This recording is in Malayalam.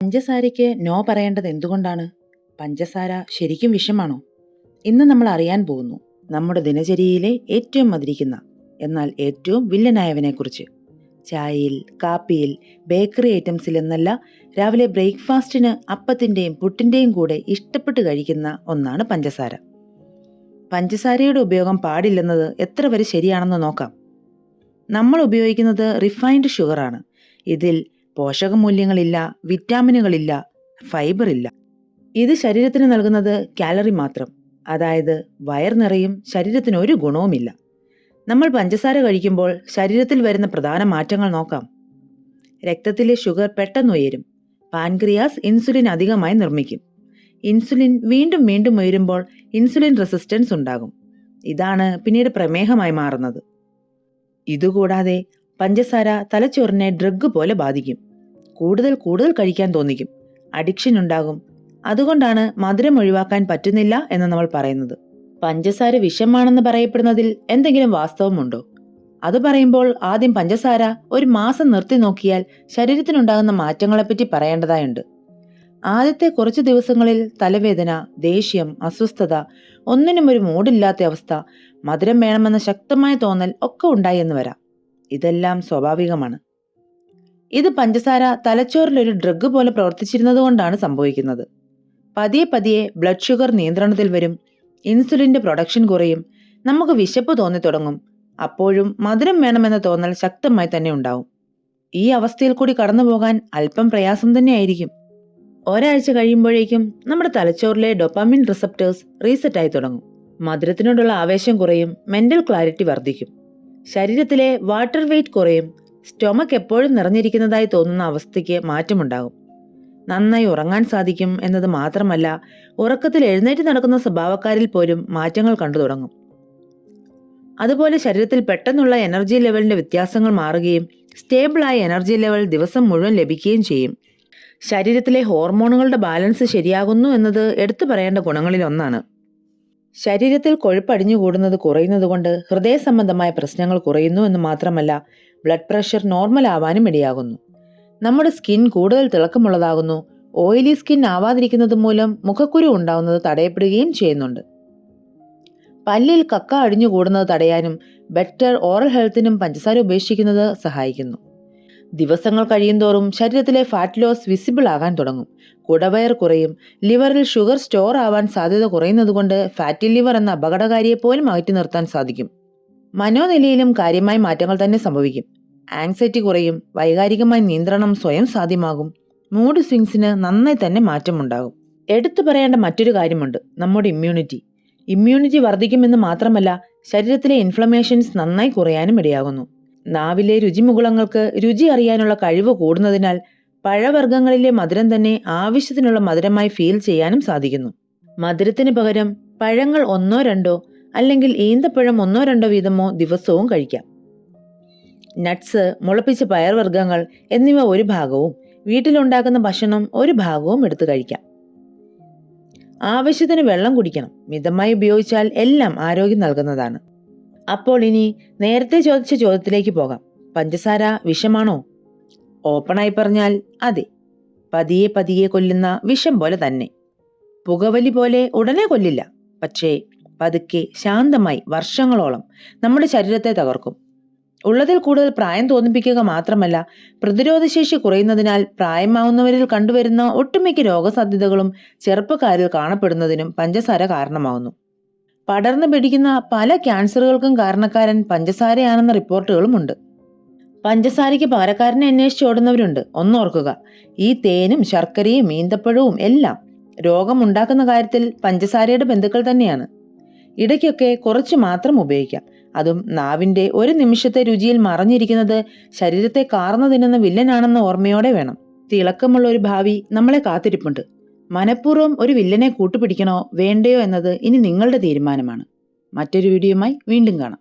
പഞ്ചസാരയ്ക്ക് നോ പറയേണ്ടത് എന്തുകൊണ്ടാണ്? പഞ്ചസാര ശരിക്കും വിഷമാണോ? ഇന്ന് നമ്മൾ അറിയാൻ പോകുന്നു നമ്മുടെ ദിനചര്യയിലെ ഏറ്റവും മധുരിക്കുന്ന എന്നാൽ ഏറ്റവും വില്ലനായവനെക്കുറിച്ച്. ചായയിൽ, കാപ്പിയിൽ, ബേക്കറി ഐറ്റംസിൽ എന്നല്ല, രാവിലെ ബ്രേക്ക്ഫാസ്റ്റിന് അപ്പത്തിൻ്റെയും പുട്ടിൻ്റെയും കൂടെ ഇഷ്ടപ്പെട്ട് കഴിക്കുന്ന ഒന്നാണ് പഞ്ചസാര. പഞ്ചസാരയുടെ ഉപയോഗം പാടില്ലെന്നത് എത്ര വരെ ശരിയാണെന്ന് നോക്കാം. നമ്മൾ ഉപയോഗിക്കുന്നത് റിഫൈൻഡ് ഷുഗറാണ്. ഇതിൽ പോഷകമൂല്യങ്ങളില്ല, വിറ്റാമിനുകളില്ല, ഫൈബർ ഇല്ല. ഇത് ശരീരത്തിന് നൽകുന്നത് കാലറി മാത്രം. അതായത് വയർ നിറയും, ശരീരത്തിന് ഒരു ഗുണവുമില്ല. നമ്മൾ പഞ്ചസാര കഴിക്കുമ്പോൾ ശരീരത്തിൽ വരുന്ന പ്രധാന മാറ്റങ്ങൾ നോക്കാം. രക്തത്തിലെ ഷുഗർ പെട്ടെന്ന് ഉയരും. പാൻക്രിയാസ് ഇൻസുലിൻ അധികമായി നിർമ്മിക്കും. ഇൻസുലിൻ വീണ്ടും വീണ്ടും ഉയരുമ്പോൾ ഇൻസുലിൻ റെസിസ്റ്റൻസ് ഉണ്ടാകും. ഇതാണ് പിന്നീട് പ്രമേഹമായി മാറുന്നത്. ഇതുകൂടാതെ പഞ്ചസാര തലച്ചോറിനെ ഡ്രഗ് പോലെ ബാധിക്കും. കൂടുതൽ കൂടുതൽ കഴിക്കാൻ തോന്നിക്കും. അഡിക്ഷൻ ഉണ്ടാകും. അതുകൊണ്ടാണ് മധുരം ഒഴിവാക്കാൻ പറ്റുന്നില്ല എന്ന് നമ്മൾ പറയുന്നത്. പഞ്ചസാര വിഷമാണെന്ന് പറയപ്പെടുന്നതിൽ എന്തെങ്കിലും വാസ്തവമുണ്ടോ? അത് പറയുമ്പോൾ ആദ്യം പഞ്ചസാര ഒരു മാസം നിർത്തി നോക്കിയാൽ ശരീരത്തിനുണ്ടാകുന്ന മാറ്റങ്ങളെപ്പറ്റി പറയേണ്ടതായുണ്ട്. ആദ്യത്തെ കുറച്ചു ദിവസങ്ങളിൽ തലവേദന, ദേഷ്യം, അസ്വസ്ഥത, ഒന്നിനും ഒരു മൂഡില്ലാത്ത അവസ്ഥ, മധുരം വേണമെന്ന ശക്തമായ തോന്നൽ ഒക്കെ ഉണ്ടായി എന്ന് വരാം. ഇതെല്ലാം സ്വാഭാവികമാണ്. ഇത് പഞ്ചസാര തലച്ചോറിൽ ഒരു ഡ്രഗ് പോലെ പ്രവർത്തിച്ചിരുന്നത് കൊണ്ടാണ് സംഭവിക്കുന്നത്. പതിയെ പതിയെ ബ്ലഡ് ഷുഗർ നിയന്ത്രണത്തിൽ വരും. ഇൻസുലിന്റെ പ്രൊഡക്ഷൻ കുറയും. നമുക്ക് വിശപ്പ് തോന്നി തുടങ്ങും. അപ്പോഴും മധുരം വേണമെന്ന തോന്നൽ ശക്തമായി തന്നെ ഉണ്ടാവും. ഈ അവസ്ഥയിൽ കൂടി കടന്നു പോകാൻ അല്പം പ്രയാസം തന്നെയായിരിക്കും. ഒരാഴ്ച കഴിയുമ്പോഴേക്കും നമ്മുടെ തലച്ചോറിലെ ഡോപാമിൻ റിസപ്റ്റേഴ്സ് റീസെറ്റായി തുടങ്ങും. മധുരത്തിനോടുള്ള ആവേശം കുറയും. മെന്റൽ ക്ലാരിറ്റി വർദ്ധിക്കും. ശരീരത്തിലെ വാട്ടർ വെയ്റ്റ് കുറയും. സ്റ്റൊമക്ക് എപ്പോഴും നിറഞ്ഞിരിക്കുന്നതായി തോന്നുന്ന അവസ്ഥയ്ക്ക് മാറ്റമുണ്ടാകും. നന്നായി ഉറങ്ങാൻ സാധിക്കും എന്നത് മാത്രമല്ല, ഉറക്കത്തിൽ എഴുന്നേറ്റ് നടക്കുന്ന സ്വഭാവക്കാരിൽ പോലും മാറ്റങ്ങൾ കണ്ടു തുടങ്ങും. അതുപോലെ ശരീരത്തിൽ പെട്ടെന്നുള്ള എനർജി ലെവലിന്റെ വ്യത്യാസങ്ങൾ മാറുകയും സ്റ്റേബിളായ എനർജി ലെവൽ ദിവസം മുഴുവൻ ലഭിക്കുകയും ചെയ്യും. ശരീരത്തിലെ ഹോർമോണുകളുടെ ബാലൻസ് ശരിയാകുന്നു എന്നത് എടുത്തു പറയേണ്ട ഗുണങ്ങളിൽ ഒന്നാണ്. ശരീരത്തിൽ കൊഴുപ്പടിഞ്ഞുകൂടുന്നത് കുറയുന്നത് കൊണ്ട് ഹൃദയ സംബന്ധമായ പ്രശ്നങ്ങൾ കുറയുന്നു എന്ന് മാത്രമല്ല, ബ്ലഡ് പ്രഷർ നോർമൽ ആവാനും ഇടയാകുന്നു. നമ്മുടെ സ്കിൻ കൂടുതൽ തിളക്കമുള്ളതാകുന്നു. ഓയിലി സ്കിൻ ആവാതിരിക്കുന്നത് മൂലം മുഖക്കുരു ഉണ്ടാവുന്നത് തടയപ്പെടുകയും ചെയ്യുന്നുണ്ട്. പല്ലിൽ കക്ക അടിഞ്ഞുകൂടുന്നത് തടയാനും ബെറ്റർ ഓറൽ ഹെൽത്തിനും പഞ്ചസാര ഉപേക്ഷിക്കുന്നത് സഹായിക്കുന്നു. ദിവസങ്ങൾ കഴിയുന്തോറും ശരീരത്തിലെ ഫാറ്റ് ലോസ് വിസിബിൾ ആകാൻ തുടങ്ങും. കുടവയർ കുറയും. ലിവറിൽ ഷുഗർ സ്റ്റോർ ആവാൻ സാധ്യത കുറയുന്നതുകൊണ്ട് ഫാറ്റി ലിവർ എന്ന അപകടകാരിയെ പോലും അകറ്റി നിർത്താൻ സാധിക്കും. മനോനിലയിലും കാര്യമായ മാറ്റങ്ങൾ തന്നെ സംഭവിക്കും. ആങ്സൈറ്റി കുറയും. വൈകാരികമായ നിയന്ത്രണം സ്വയം സാധ്യമാകും. മൂഡ് സ്വിങ്സിന് നന്നായി തന്നെ മാറ്റമുണ്ടാകും. എടുത്തു പറയേണ്ട മറ്റൊരു കാര്യമുണ്ട്, നമ്മുടെ ഇമ്മ്യൂണിറ്റി വർദ്ധിക്കുമെന്ന് മാത്രമല്ല, ശരീരത്തിലെ ഇൻഫ്ലമേഷൻസ് നന്നായി കുറയാനും ഇടയാകുന്നു. നാവിലെ രുചിമുകുളങ്ങൾക്ക് രുചി അറിയാനുള്ള കഴിവ് കൂടുന്നതിനാൽ പഴവർഗ്ഗങ്ങളിലെ മധുരം തന്നെ ആവശ്യത്തിനുള്ള മധുരമായി ഫീൽ ചെയ്യാനും സാധിക്കുന്നു. മധുരത്തിന് പകരം പഴങ്ങൾ 1-2 അല്ലെങ്കിൽ ഈന്തപ്പഴം 1-2 വീതമോ ദിവസവും കഴിക്കാം. നട്ട്സ്, മുളപ്പിച്ച പയർവർഗ്ഗങ്ങൾ എന്നിവ ഒരു ഭാഗവും വീട്ടിലുണ്ടാക്കുന്ന ഭക്ഷണം ഒരു ഭാഗവും എടുത്തു കഴിക്കാം. ആവശ്യത്തിന് വെള്ളം കുടിക്കണം. മിതമായി ഉപയോഗിച്ചാൽ എല്ലാം ആരോഗ്യം നൽകുന്നതാണ്. അപ്പോൾ ഇനി നേരത്തെ ചോദിച്ച ചോദ്യത്തിലേക്ക് പോകാം. പഞ്ചസാര വിഷമാണോ? ഓപ്പണായി പറഞ്ഞാൽ അതെ. പതിയെ പതിയെ കൊല്ലുന്ന വിഷം പോലെ തന്നെ. പുകവലി പോലെ ഉടനെ കൊല്ലില്ല, പക്ഷേ പതുക്കെ ശാന്തമായി വർഷങ്ങളോളം നമ്മുടെ ശരീരത്തെ തകർക്കും. ഉള്ളതിൽ കൂടുതൽ പ്രായം തോന്നിപ്പിക്കുക മാത്രമല്ല, പ്രതിരോധശേഷി കുറയുന്നതിനാൽ പ്രായമാവുന്നവരിൽ കണ്ടുവരുന്ന ഒട്ടുമിക്ക രോഗസാധ്യതകളും ചെറുപ്പക്കാരിൽ കാണപ്പെടുന്നതിനും പഞ്ചസാര കാരണമാകുന്നു. പടർന്നു പിടിക്കുന്ന പല ക്യാൻസറുകൾക്കും കാരണക്കാരൻ പഞ്ചസാരയാണെന്ന റിപ്പോർട്ടുകളുമുണ്ട്. പഞ്ചസാരയ്ക്ക് പകരക്കാരനെ അന്വേഷിച്ച് ഓടുന്നവരുണ്ട്. ഒന്നോർക്കുക, ഈ തേനും ശർക്കരയും ഈന്തപ്പഴവും എല്ലാം രോഗമുണ്ടാക്കുന്ന കാര്യത്തിൽ പഞ്ചസാരയുടെ ബന്ധുക്കൾ തന്നെയാണ്. ഇടയ്ക്കൊക്കെ കുറച്ച് മാത്രം ഉപയോഗിക്കാം. അതും നാവിന്റെ ഒരു നിമിഷത്തെ രുചിയിൽ മറഞ്ഞിരിക്കുന്നത് ശരീരത്തെ കാർന്നു തിന്നുന്ന വില്ലനാണെന്ന ഓർമ്മയോടെ വേണം. തിളക്കമുള്ള ഒരു ഭാവി നമ്മളെ കാത്തിരിപ്പുണ്ട്. മനഃപൂർവ്വം ഒരു വില്ലനെ കൂട്ടുപിടിക്കണോ വേണ്ടയോ എന്നത് ഇനി നിങ്ങളുടെ തീരുമാനമാണ്. മറ്റൊരു വീഡിയോയുമായി വീണ്ടും കാണാം.